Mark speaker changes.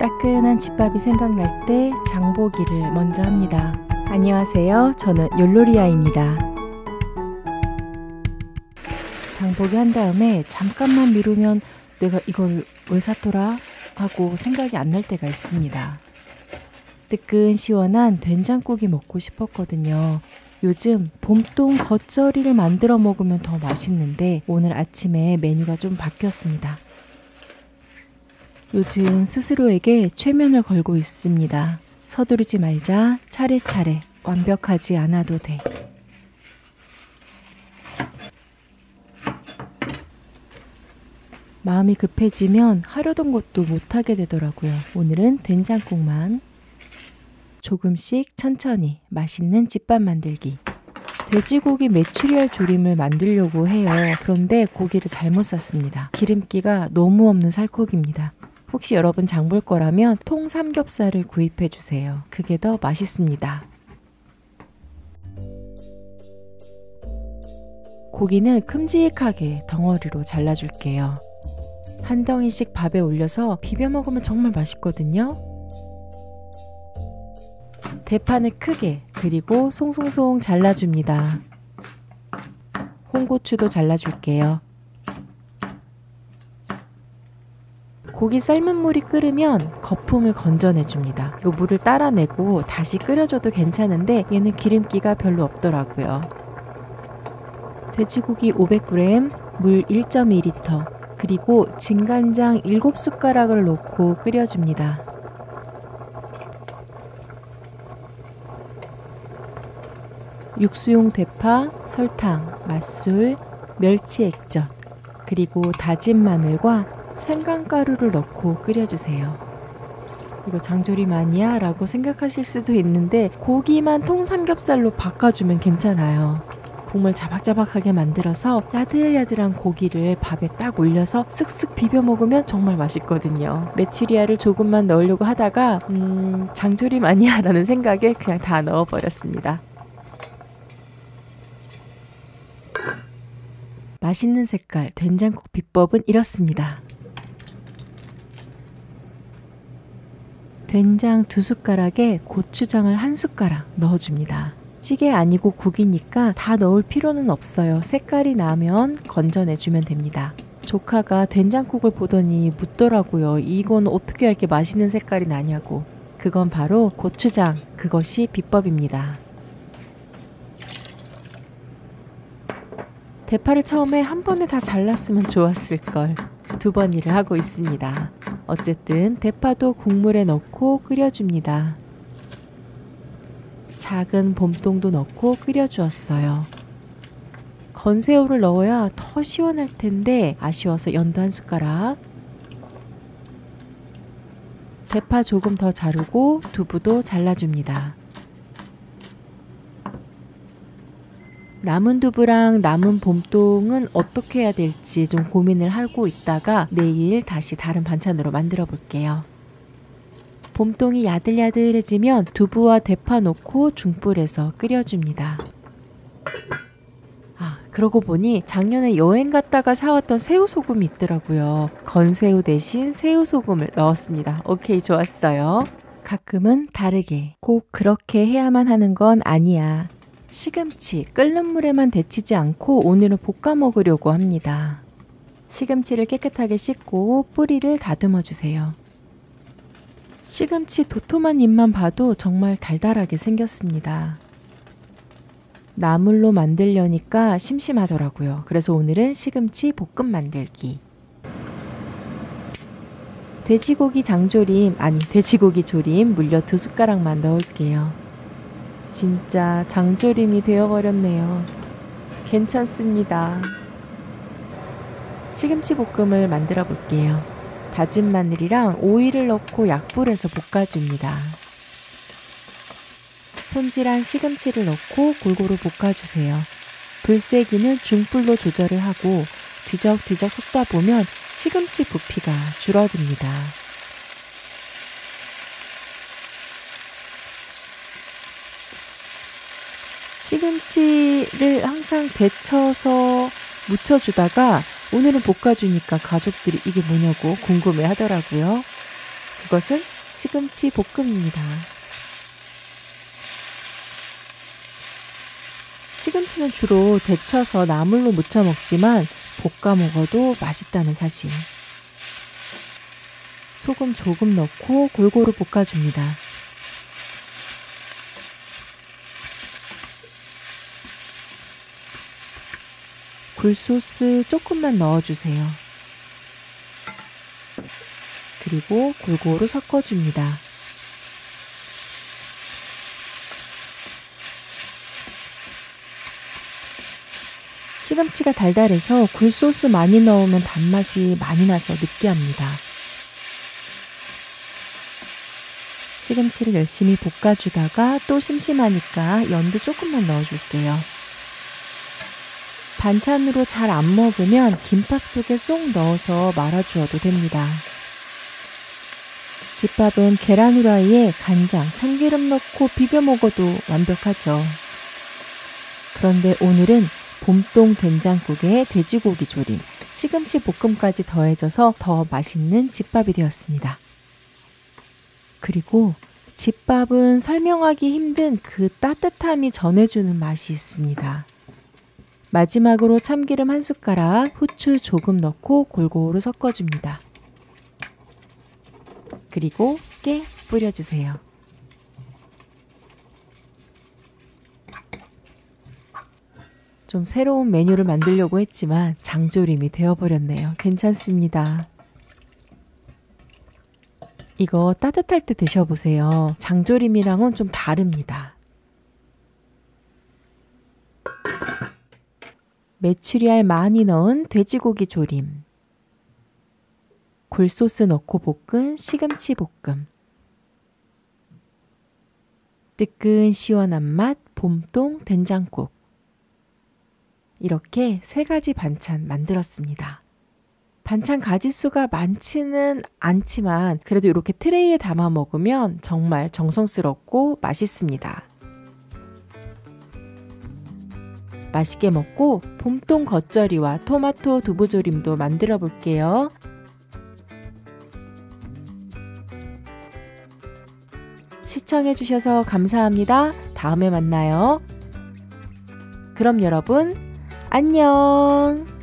Speaker 1: 따끈한 집밥이 생각날 때 장보기를 먼저 합니다. 안녕하세요. 저는 욜로리아입니다. 장보기 한 다음에 잠깐만 미루면 내가 이걸 왜 샀더라? 하고 생각이 안 날 때가 있습니다. 뜨끈 시원한 된장국이 먹고 싶었거든요. 요즘 봄동 겉절이를 만들어 먹으면 더 맛있는데 오늘 아침에 메뉴가 좀 바뀌었습니다. 요즘 스스로에게 최면을 걸고 있습니다. 서두르지 말자, 차례차례, 완벽하지 않아도 돼. 마음이 급해지면 하려던 것도 못하게 되더라고요. 오늘은 된장국만. 조금씩 천천히 맛있는 집밥 만들기. 돼지고기 메추리알 조림을 만들려고 해요. 그런데 고기를 잘못 샀습니다. 기름기가 너무 없는 살코기입니다. 혹시 여러분 장 볼 거라면 통삼겹살을 구입해 주세요. 그게 더 맛있습니다. 고기는 큼직하게 덩어리로 잘라줄게요. 한 덩이씩 밥에 올려서 비벼 먹으면 정말 맛있거든요. 대파는 크게 그리고 송송송 잘라줍니다. 홍고추도 잘라줄게요. 고기 삶은 물이 끓으면 거품을 건져내줍니다. 이 물을 따라내고 다시 끓여줘도 괜찮은데 얘는 기름기가 별로 없더라고요. 돼지고기 500g, 물 1.2리터, 그리고 진간장 7숟가락을 넣고 끓여줍니다. 육수용 대파, 설탕, 맛술, 멸치 액젓, 그리고 다진 마늘과 생강가루를 넣고 끓여주세요. 이거 장조림 아니야? 라고 생각하실 수도 있는데 고기만 통삼겹살로 바꿔주면 괜찮아요. 국물 자박자박하게 만들어서 야들야들한 고기를 밥에 딱 올려서 쓱쓱 비벼 먹으면 정말 맛있거든요. 메추리알을 조금만 넣으려고 하다가 장조림 아니야? 라는 생각에 그냥 다 넣어버렸습니다. 맛있는 색깔 된장국 비법은 이렇습니다. 된장 2숟가락에 고추장을 1숟가락 넣어줍니다. 찌개 아니고 국이니까 다 넣을 필요는 없어요. 색깔이 나면 건져내주면 됩니다. 조카가 된장국을 보더니 묻더라고요. 이건 어떻게 이렇게 맛있는 색깔이 나냐고. 그건 바로 고추장, 그것이 비법입니다. 대파를 처음에 한 번에 다 잘랐으면 좋았을걸. 2번 일을 하고 있습니다. 어쨌든 대파도 국물에 넣고 끓여줍니다. 작은 봄동도 넣고 끓여주었어요. 건새우를 넣어야 더 시원할 텐데 아쉬워서 연두 1숟가락. 대파 조금 더 자르고 두부도 잘라줍니다. 남은 두부랑 남은 봄동은 어떻게 해야 될지 좀 고민을 하고 있다가 내일 다시 다른 반찬으로 만들어 볼게요. 봄동이 야들야들해지면 두부와 대파 넣고 중불에서 끓여줍니다. 그러고 보니 작년에 여행 갔다가 사왔던 새우소금이 있더라고요. 건새우 대신 새우소금을 넣었습니다. 오케이, 좋았어요. 가끔은 다르게 꼭 그렇게 해야만 하는 건 아니야. 시금치 끓는 물에만 데치지 않고 오늘은 볶아 먹으려고 합니다. 시금치를 깨끗하게 씻고 뿌리를 다듬어 주세요. 시금치 도톰한 잎만 봐도 정말 달달하게 생겼습니다. 나물로 만들려니까 심심하더라고요. 그래서 오늘은 시금치 볶음 만들기. 돼지고기 조림 물엿 2숟가락만 넣을게요. 진짜 장조림이 되어버렸네요. 괜찮습니다. 시금치 볶음을 만들어 볼게요. 다진 마늘이랑 오이를 넣고 약불에서 볶아줍니다. 손질한 시금치를 넣고 골고루 볶아주세요. 불세기는 중불로 조절을 하고 뒤적뒤적 섞다 보면 시금치 부피가 줄어듭니다. 시금치를 항상 데쳐서 묻혀주다가 오늘은 볶아주니까 가족들이 이게 뭐냐고 궁금해 하더라고요. 그것은 시금치 볶음입니다. 시금치는 주로 데쳐서 나물로 무쳐 먹지만 볶아 먹어도 맛있다는 사실. 소금 조금 넣고 골고루 볶아줍니다. 굴소스 조금만 넣어주세요. 그리고 골고루 섞어줍니다. 시금치가 달달해서 굴소스 많이 넣으면 단맛이 많이 나서 느끼합니다. 시금치를 열심히 볶아주다가 또 심심하니까 연두 조금만 넣어줄게요. 반찬으로 잘 안 먹으면 김밥 속에 쏙 넣어서 말아주어도 됩니다. 집밥은 계란 후라이에 간장, 참기름 넣고 비벼 먹어도 완벽하죠. 그런데 오늘은 봄동 된장국에 돼지고기 조림, 시금치 볶음까지 더해져서 더 맛있는 집밥이 되었습니다. 그리고 집밥은 설명하기 힘든 그 따뜻함이 전해주는 맛이 있습니다. 마지막으로 참기름 한 숟가락, 후추 조금 넣고 골고루 섞어줍니다. 그리고 깨 뿌려주세요. 좀 새로운 메뉴를 만들려고 했지만 장조림이 되어버렸네요. 괜찮습니다. 이거 따뜻할 때 드셔보세요. 장조림이랑은 좀 다릅니다. 메추리알 많이 넣은 돼지고기 조림, 굴소스 넣고 볶은 시금치 볶음, 뜨끈 시원한 맛 봄동 된장국. 이렇게 3가지 반찬 만들었습니다. 반찬 가짓수가 많지는 않지만 그래도 이렇게 트레이에 담아 먹으면 정말 정성스럽고 맛있습니다. 맛있게 먹고 봄동 겉절이와 토마토 두부조림도 만들어 볼게요. 시청해주셔서 감사합니다. 다음에 만나요. 그럼 여러분, 안녕!